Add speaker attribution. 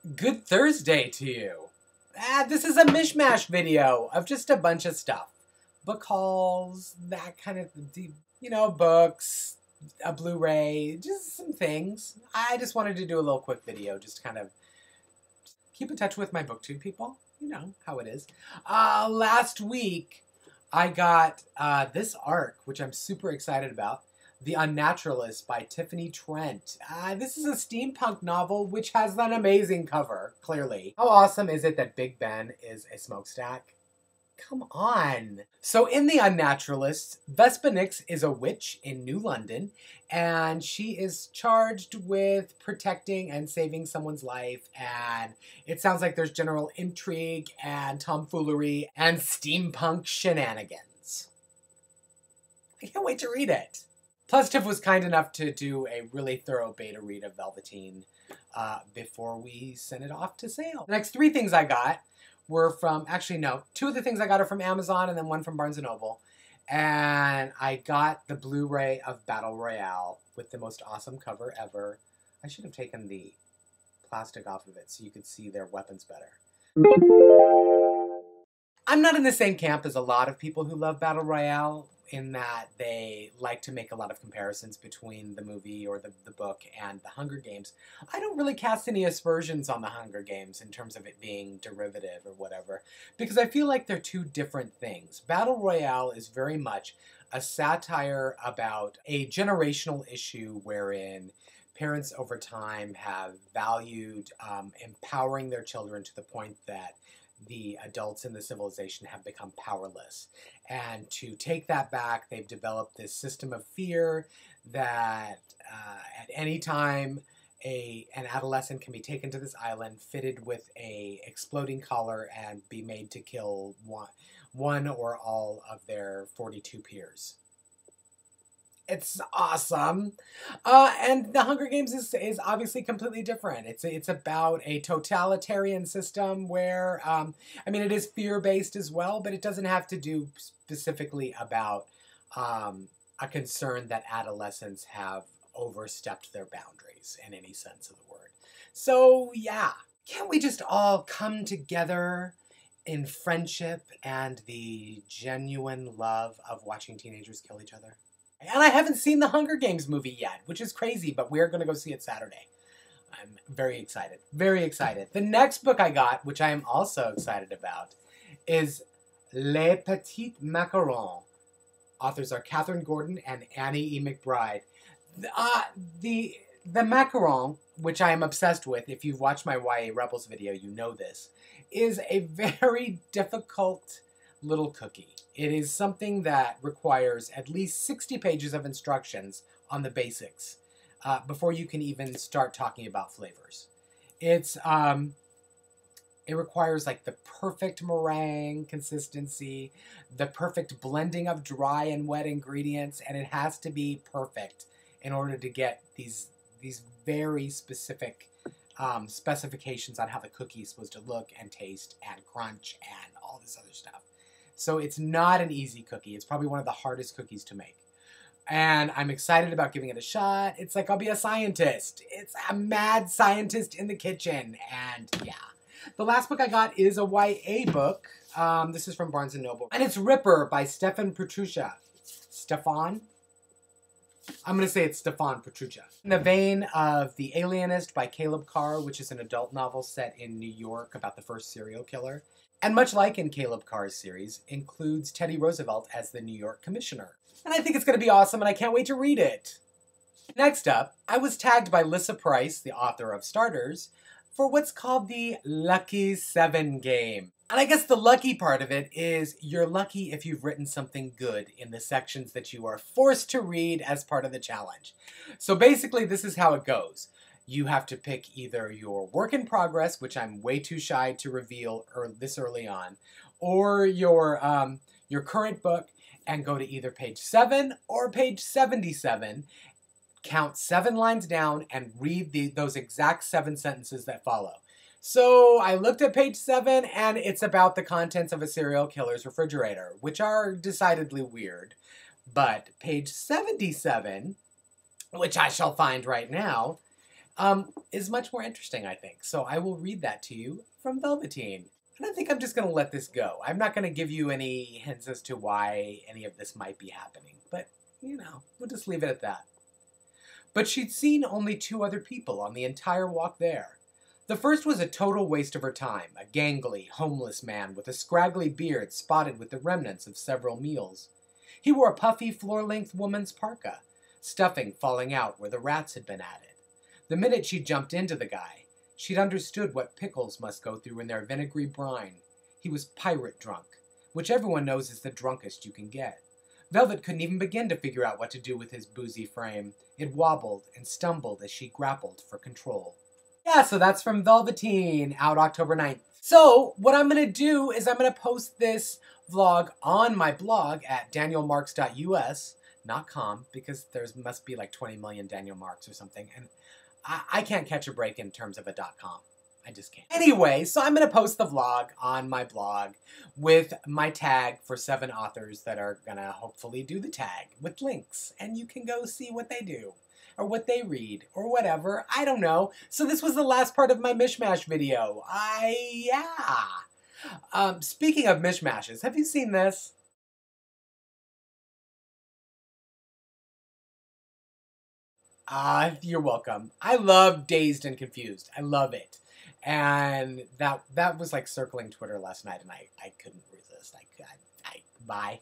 Speaker 1: Good Thursday to you. This is a mishmash video of just a bunch of stuff. Book hauls, that kind of, books, a Blu-ray, just some things. I just wanted to do a little quick video just to kind of keep in touch with my booktube people. You know how it is. Last week, I got this arc, which I'm super excited about. The Unnaturalist by Tiffany Trent. This is a steampunk novel which has an amazing cover, clearly. How awesome is it that Big Ben is a smokestack? Come on. So in The Unnaturalist, Vespa Nix is a witch in New London, and she is charged with protecting and saving someone's life, and it sounds like there's general intrigue and tomfoolery and steampunk shenanigans. I can't wait to read it. Plus, Tiff was kind enough to do a really thorough beta read of Velveteen before we sent it off to sale. The next three things I got were from, actually no, two of the things I got are from Amazon and then one from Barnes & Noble. And I got the Blu-ray of Battle Royale with the most awesome cover ever. I should have taken the plastic off of it so you could see their weapons better. I'm not in the same camp as a lot of people who love Battle Royale, in that they like to make a lot of comparisons between the movie or the book and the Hunger Games. I don't really cast any aspersions on the Hunger Games in terms of it being derivative or whatever, because I feel like they're two different things. Battle Royale is very much a satire about a generational issue wherein parents over time have valued empowering their children to the point that the adults in the civilization have become powerless. And to take that back, they've developed this system of fear that at any time an adolescent can be taken to this island, fitted with a exploding collar, and be made to kill one or all of their 42 peers. It's awesome. And the Hunger Games is obviously completely different. It's about a totalitarian system where, it is fear-based as well, but it doesn't have to do specifically about a concern that adolescents have overstepped their boundaries in any sense of the word. So, yeah. Can't we just all come together in friendship and the genuine love of watching teenagers kill each other? And I haven't seen the Hunger Games movie yet, which is crazy, but we're going to go see it Saturday. I'm very excited. Very excited. The next book I got, which I am also excited about, is Les Petits Macarons. Authors are Catherine Gordon and Annie E. McBride. The macaron, which I am obsessed with, if you've watched my YA Rebels video, you know this, is a very difficult little cookie. It is something that requires at least 60 pages of instructions on the basics before you can even start talking about flavors. It requires like the perfect meringue consistency, the perfect blending of dry and wet ingredients, and it has to be perfect in order to get these very specific specifications on how the cookie is supposed to look and taste and crunch and all this other stuff. So it's not an easy cookie. It's probably one of the hardest cookies to make. And I'm excited about giving it a shot. It's like I'll be a scientist. It's a mad scientist in the kitchen. And yeah. The last book I got is a YA book. This is from Barnes & Noble. And it's Ripper by Stefan Petruccia. Stefan? I'm going to say it's Stefan Petruccia. In the vein of The Alienist by Caleb Carr, which is an adult novel set in New York about the first serial killer. And much like in Caleb Carr's series, includes Teddy Roosevelt as the New York commissioner. And I think it's going to be awesome, and I can't wait to read it. Next up, I was tagged by Lissa Price, the author of Starters, for what's called the Lucky 7 game. And I guess the lucky part of it is you're lucky if you've written something good in the sections that you are forced to read as part of the challenge. So basically, this is how it goes. You have to pick either your work in progress, which I'm way too shy to reveal this early on, or your current book, and go to either page 7 or page 77, count 7 lines down, and read those exact 7 sentences that follow. So I looked at page 7, and it's about the contents of a serial killer's refrigerator, which are decidedly weird. But page 77, which I shall find right now, is much more interesting, I think. So I will read that to you from Velveteen. And I think I'm just going to let this go. I'm not going to give you any hints as to why any of this might be happening. But, you know, we'll just leave it at that. But she'd seen only 2 other people on the entire walk there. The first was a total waste of her time, a gangly, homeless man with a scraggly beard spotted with the remnants of several meals. He wore a puffy, floor-length woman's parka, stuffing falling out where the rats had been added. The minute she jumped into the guy, she'd understood what pickles must go through in their vinegary brine. He was pirate drunk, which everyone knows is the drunkest you can get. Velvet couldn't even begin to figure out what to do with his boozy frame. It wobbled and stumbled as she grappled for control. Yeah, so that's from Velveteen, out October 9th. So, what I'm going to do is I'm going to post this vlog on my blog at danielmarks.us, not com, because there must be like 20 million Daniel Marks or something, and I can't catch a break in terms of a .com. I just can't. Anyway, so I'm going to post the vlog on my blog with my tag for 7 authors that are going to hopefully do the tag with links, and you can go see what they do, or what they read, or whatever. I don't know. So this was the last part of my mishmash video. Speaking of mishmashes, have you seen this? You're welcome. I love Dazed and Confused. I love it. And that was like circling Twitter last night, and I couldn't resist. Bye.